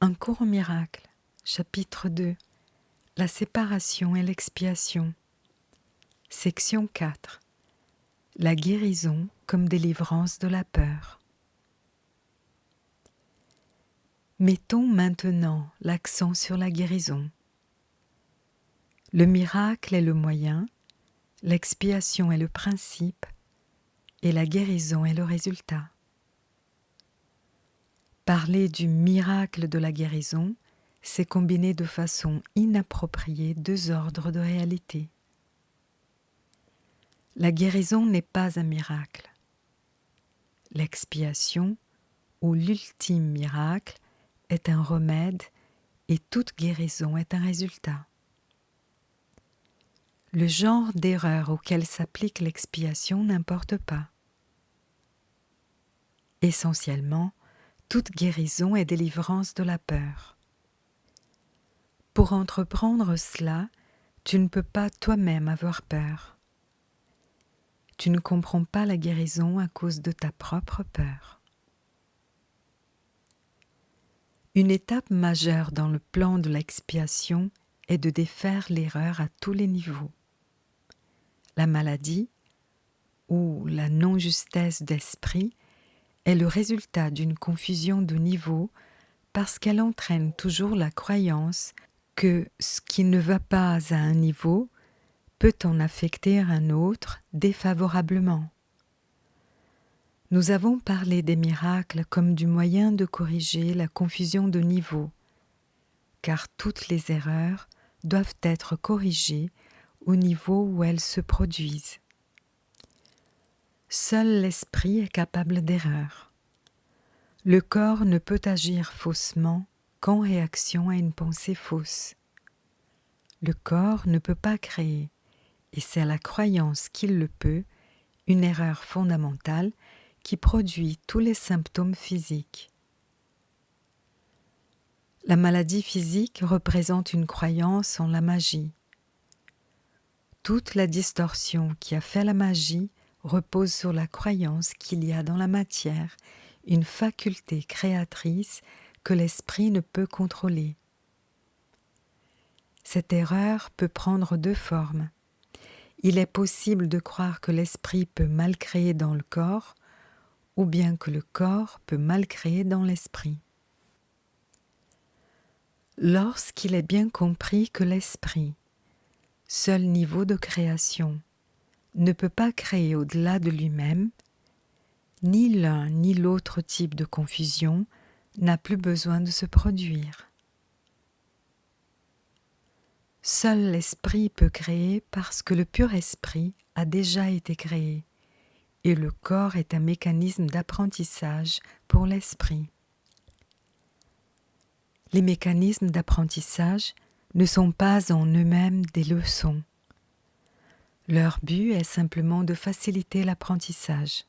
Un cours au miracle, chapitre 2, la séparation et l'expiation. Section 4, la guérison comme délivrance de la peur. Mettons maintenant l'accent sur la guérison. Le miracle est le moyen, l'expiation est le principe et la guérison est le résultat. Parler du miracle de la guérison, c'est combiner de façon inappropriée deux ordres de réalité. La guérison n'est pas un miracle. L'expiation, ou l'ultime miracle, est un remède et toute guérison est un résultat. Le genre d'erreur auquel s'applique l'expiation n'importe pas. Essentiellement, toute guérison est délivrance de la peur. Pour entreprendre cela, tu ne peux pas toi-même avoir peur. Tu ne comprends pas la guérison à cause de ta propre peur. Une étape majeure dans le plan de l'expiation est de défaire l'erreur à tous les niveaux. La maladie, ou la non-justesse d'esprit, est le résultat d'une confusion de niveaux parce qu'elle entraîne toujours la croyance que ce qui ne va pas à un niveau peut en affecter un autre défavorablement. Nous avons parlé des miracles comme du moyen de corriger la confusion de niveaux, car toutes les erreurs doivent être corrigées au niveau où elles se produisent. Seul l'esprit est capable d'erreur. Le corps ne peut agir faussement qu'en réaction à une pensée fausse. Le corps ne peut pas créer, et c'est la croyance qu'il le peut, une erreur fondamentale qui produit tous les symptômes physiques. La maladie physique représente une croyance en la magie. Toute la distorsion qui a fait la magie repose sur la croyance qu'il y a dans la matière une faculté créatrice que l'esprit ne peut contrôler. Cette erreur peut prendre deux formes. Il est possible de croire que l'esprit peut mal créer dans le corps, ou bien que le corps peut mal créer dans l'esprit. Lorsqu'il est bien compris que l'esprit, seul niveau de création, ne peut pas créer au-delà de lui-même, ni l'un ni l'autre type de confusion n'a plus besoin de se produire. Seul l'esprit peut créer parce que le pur esprit a déjà été créé, et le corps est un mécanisme d'apprentissage pour l'esprit. Les mécanismes d'apprentissage ne sont pas en eux-mêmes des leçons. Leur but est simplement de faciliter l'apprentissage.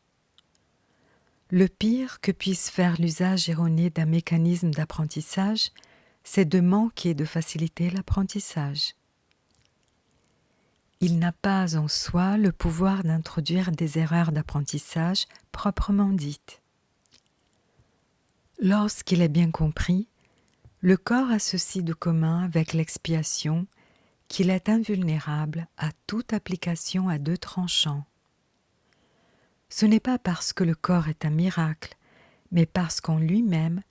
Le pire que puisse faire l'usage erroné d'un mécanisme d'apprentissage, c'est de manquer de faciliter l'apprentissage. Il n'a pas en soi le pouvoir d'introduire des erreurs d'apprentissage proprement dites. Lorsqu'il est bien compris, le corps a ceci de commun avec l'expiation qu'il est invulnérable à toute application à deux tranchants. Ce n'est pas parce que le corps est un miracle, mais parce qu'en lui-même,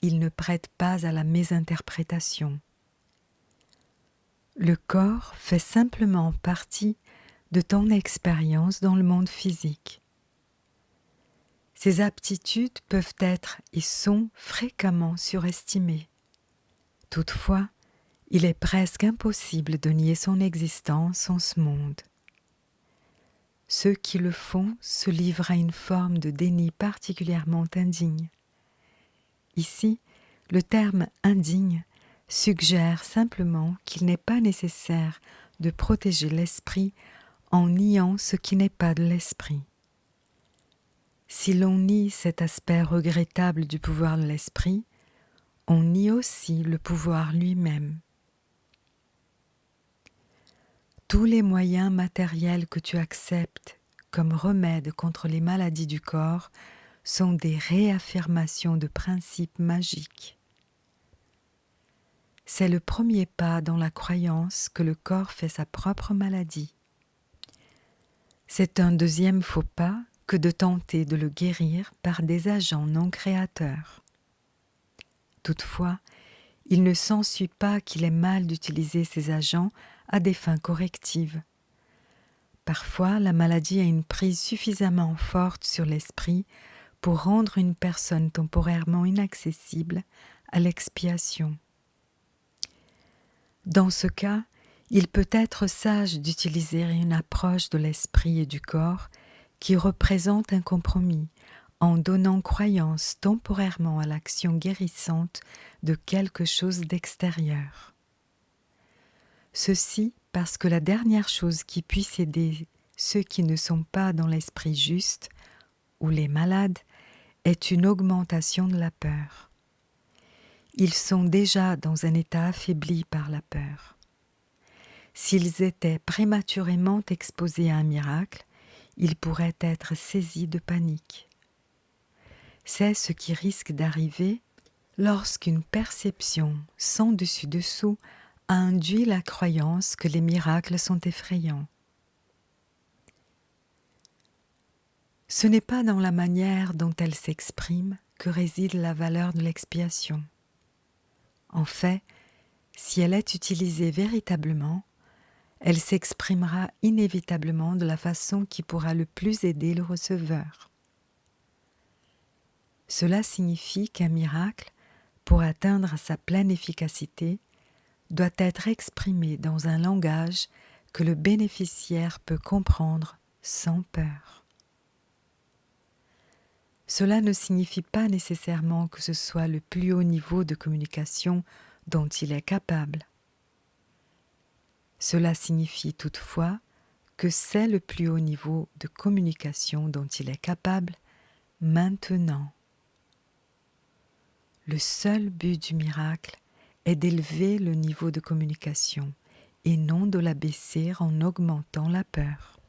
il ne prête pas à la mésinterprétation. Le corps fait simplement partie de ton expérience dans le monde physique. Ses aptitudes peuvent être et sont fréquemment surestimées. Toutefois, il est presque impossible de nier son existence en ce monde. Ceux qui le font se livrent à une forme de déni particulièrement indigne. Ici, le terme « indigne » suggère simplement qu'il n'est pas nécessaire de protéger l'esprit en niant ce qui n'est pas de l'esprit. Si l'on nie cet aspect regrettable du pouvoir de l'esprit, on nie aussi le pouvoir lui-même. Tous les moyens matériels que tu acceptes comme remède contre les maladies du corps sont des réaffirmations de principes magiques. c'est le premier pas dans la croyance que le corps fait sa propre maladie. C'est un deuxième faux pas que de tenter de le guérir par des agents non créateurs. Toutefois, il ne s'ensuit pas qu'il est mal d'utiliser ces agents à des fins correctives. Parfois, la maladie a une prise suffisamment forte sur l'esprit pour rendre une personne temporairement inaccessible à l'expiation. Dans ce cas, il peut être sage d'utiliser une approche de l'esprit et du corps qui représente un compromis en donnant croyance temporairement à l'action guérissante de quelque chose d'extérieur. Ceci parce que la dernière chose qui puisse aider ceux qui ne sont pas dans l'esprit juste ou les malades est une augmentation de la peur. Ils sont déjà dans un état affaibli par la peur. S'ils étaient prématurément exposés à un miracle, ils pourraient être saisis de panique. C'est ce qui risque d'arriver lorsqu'une perception sans dessus-dessous a induit la croyance que les miracles sont effrayants. Ce n'est pas dans la manière dont elle s'exprime que réside la valeur de l'expiation. En fait, si elle est utilisée véritablement, elle s'exprimera inévitablement de la façon qui pourra le plus aider le receveur. Cela signifie qu'un miracle, pour atteindre sa pleine efficacité, doit être exprimé dans un langage que le bénéficiaire peut comprendre sans peur. Cela ne signifie pas nécessairement que ce soit le plus haut niveau de communication dont il est capable. Cela signifie toutefois que c'est le plus haut niveau de communication dont il est capable maintenant. Le seul but du miracle est d'élever le niveau de communication et non de l'abaisser en augmentant la peur.